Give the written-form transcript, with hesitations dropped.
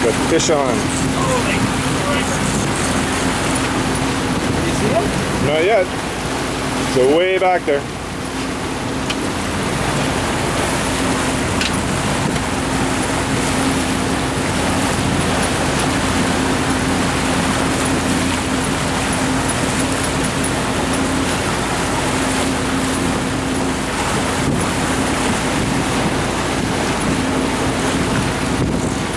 But fish on. Holy Christ. You see him? Not yet. So way back there.